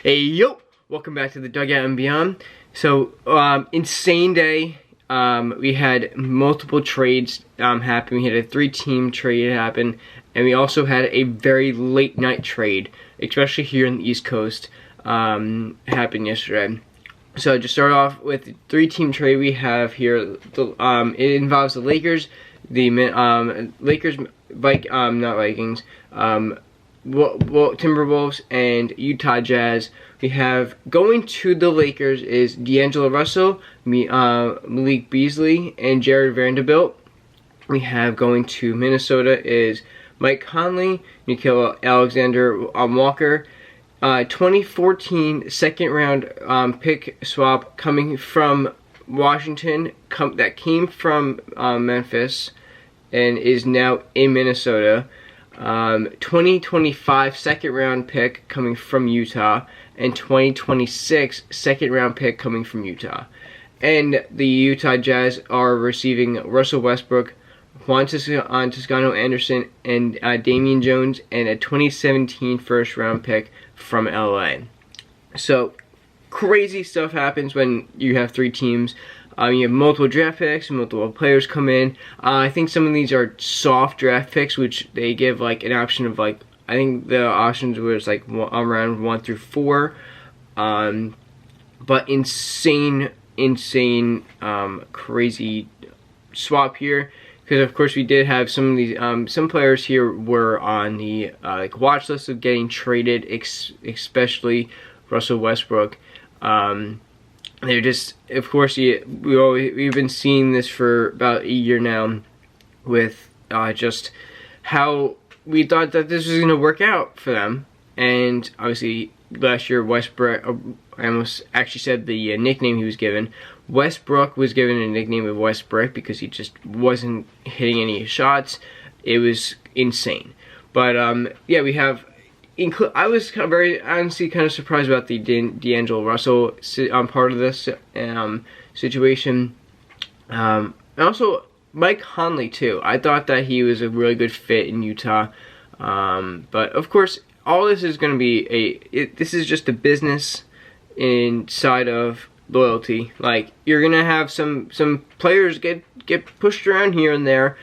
Hey yo, welcome back to the Dugout and Beyond. So, insane day. We had multiple trades happen. We had a 3-team trade happen, and we also had a very late night trade, especially here in the East Coast, happen yesterday. So to start off with the 3-team trade we have here, it involves the Lakers, the not Vikings, Timberwolves and Utah Jazz. We have going to the Lakers is D'Angelo Russell, Malik Beasley, and Jared Vanderbilt. We have going to Minnesota is Mike Conley, Nickeil Alexander-Walker. 2014 second round pick swap coming from Washington, that came from Memphis and is now in Minnesota. 2025 second round pick coming from Utah, and 2026 second round pick coming from Utah. And the Utah Jazz are receiving Russell Westbrook, Juan Toscano Anderson, and Damian Jones, and a 2017 first round pick from LA. So crazy stuff happens when you have 3 teams. You have multiple draft picks, multiple players come in. I think some of these are soft draft picks, which they give like an option of like, I think the options was like around 1 through 4. But insane, crazy swap here. Because of course we did have some of these, some players here were on the like watch list of getting traded, especially Russell Westbrook. They're just, of course, we've been seeing this for about a year now, with just how we thought that this was going to work out for them. And obviously, last year Westbrook, I almost actually said the nickname he was given. Westbrook was given a nickname of Westbrick because he just wasn't hitting any shots. It was insane. But yeah, we have. I was very honestly kind of surprised about the D'Angelo Russell part of this situation. And also Mike Conley too. I thought that he was a really good fit in Utah. But of course, all this is going to be this is just a business inside of loyalty. Like, you're going to have some players get pushed around here and there.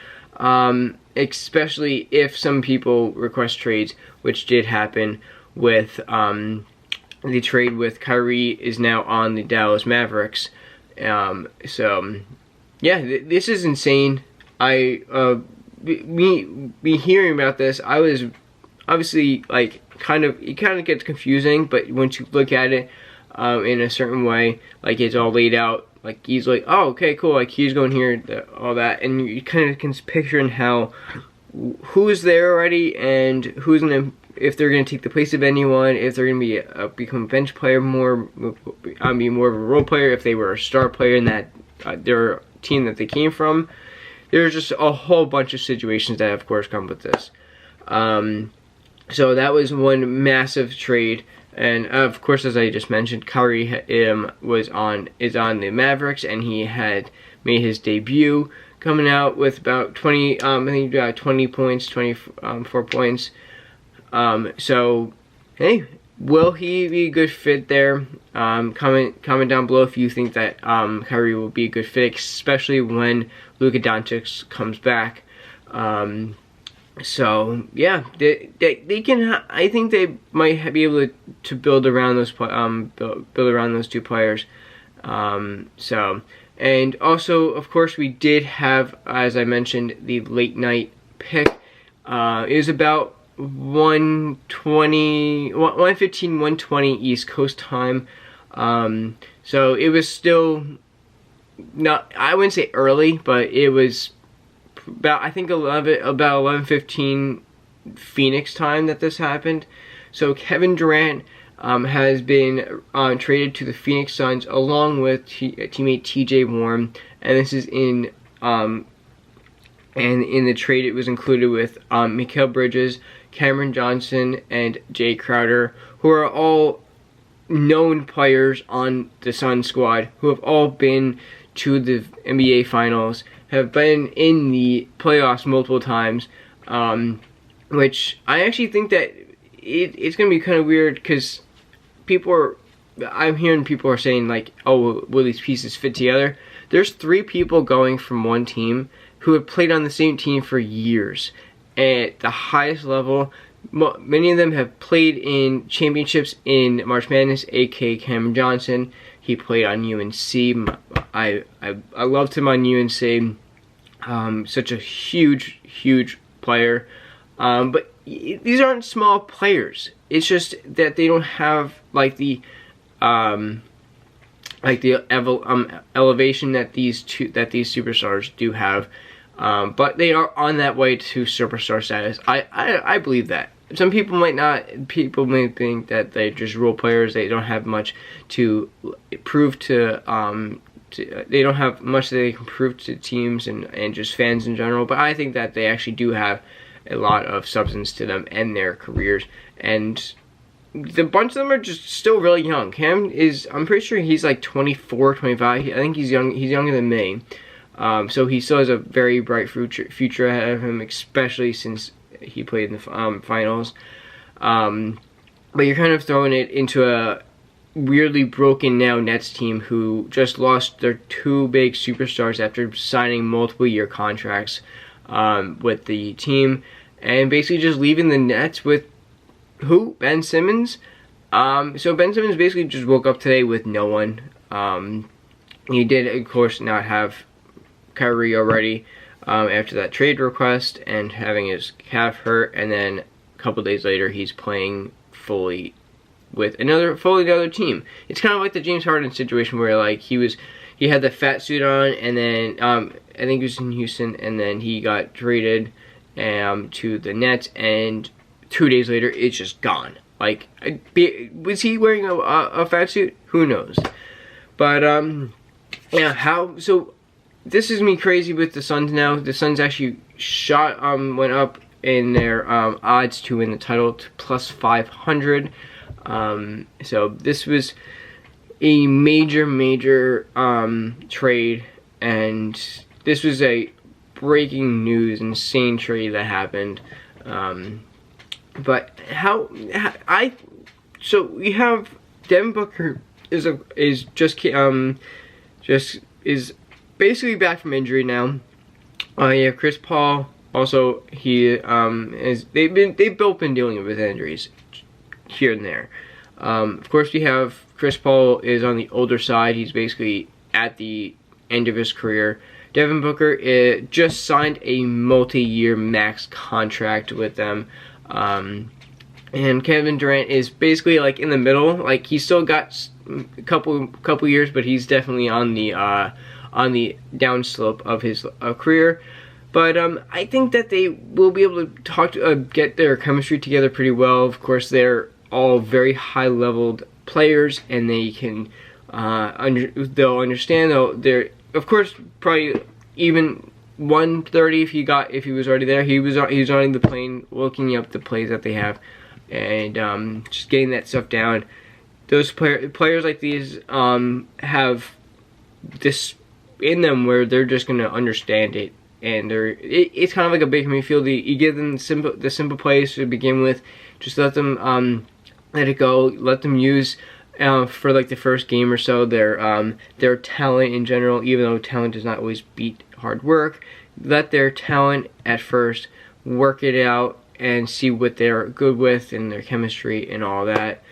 Especially if some people request trades, which did happen with the trade with Kyrie is now on the Dallas Mavericks. So yeah, this is insane. Me hearing about this, I was obviously like it kind of gets confusing, but once you look at it in a certain way, like it's all laid out. Like, he's like, oh, okay, cool, like, he's going here, all that, and you kind of can picture in how, who's there already, and who's gonna, if they're gonna take the place of anyone, if they're gonna be become a bench player more, be more of a role player, if they were a star player in that, their team that they came from. There's just a whole bunch of situations that, of course, come with this. So that was one massive trade. And of course, as I just mentioned, Kyrie is on the Mavericks, and he had made his debut, coming out with about 20, I think 20 points, 24 points. So, hey, will he be a good fit there? Comment down below if you think that Kyrie will be a good fit, especially when Luka Doncic comes back. So yeah, they can. I think they might be able to build around those build around those 2 players. So, and also, of course, we did have, as I mentioned, the late night pick. It was about 1:15, 1:20 East Coast time. So it was still not, I wouldn't say early, but it was about, I think, about 11:15 Phoenix time that this happened. So Kevin Durant has been traded to the Phoenix Suns along with teammate TJ Warren, and this is in and in the trade it was included with Mikal Bridges, Cameron Johnson, and Jay Crowder, who are all known players on the Suns squad, who have all been to the NBA Finals, have been in the playoffs multiple times, which I actually think that it's going to be kind of weird, because I'm hearing people are saying like, oh, will these pieces fit together? There's 3 people going from one team who have played on the same team for years at the highest level. Many of them have played in championships in March Madness, aka Cameron Johnson. He played on UNC. I loved him on UNC. Such a huge player. But these aren't small players. It's just that they don't have like the elevation that these superstars do have. But they are on that way to superstar status. I believe that. Some people might not. People may think that they're just role players. They don't have much to prove to. They don't have much that they can prove to teams and just fans in general. But I think that they actually do have a lot of substance to them and their careers. And the bunch of them are just still really young. Cam is. I'm pretty sure he's like 24, 25. I think he's young. He's younger than me. So he still has a very bright future ahead of him, especially since he played in the finals. But you're kind of throwing it into a weirdly broken now Nets team who just lost their 2 big superstars after signing multiple year contracts with the team, and basically just leaving the Nets with who? Ben Simmons. So Ben Simmons basically just woke up today with no one. He did, of course, not have Kyrie already after that trade request and having his calf hurt, and then a couple days later he's playing fully with another team. It's kind of like the James Harden situation where like he had the fat suit on, and then I think he was in Houston, and then he got traded to the Nets, and 2 days later it's just gone. Like, was he wearing a fat suit? Who knows? But yeah, so this is me crazy with the Suns now. The Suns actually went up in their odds to win the title to plus 500. So this was a major trade, and this was a breaking news, insane trade that happened. But so we have Devin Booker is basically back from injury now. You have Chris Paul. Also, they've both been dealing with injuries here and there. Of course, we have Chris Paul is on the older side. He's basically at the end of his career. Devin Booker just signed a multi-year max contract with them. And Kevin Durant is basically like in the middle. Like, he's still got a couple years, but he's definitely on the downslope of his career. But I think that they will be able to get their chemistry together pretty well. Of course, they're all very high-leveled players, and they can they'll understand. They're, of course, probably even 130 if he was already there. He was on the plane looking up the plays that they have, and just getting that stuff down. Those players like these have this in them where they're just gonna understand it, and it's kind of like a big midfield. You give them the simple plays to begin with. Just let them let it go. Let them use for like the first game or so their talent in general. Even though talent does not always beat hard work, let their talent at first work it out and see what they're good with and their chemistry and all that.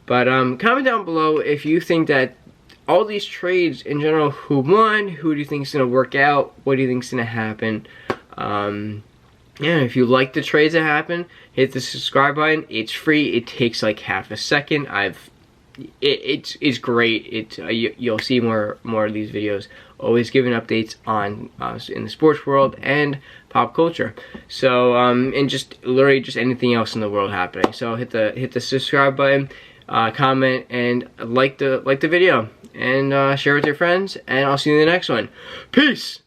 But comment down below if you think that all these trades in general, who won, who do you think is going to work out, what do you think is going to happen. Yeah, if you like the trades that happen, hit the subscribe button. It's free. It takes like half a second. It's great. You'll see more of these videos. Always giving updates on in the sports world and pop culture. So and just literally just anything else in the world happening. So hit the subscribe button, comment, and like the video, and share with your friends. And I'll see you in the next one. Peace.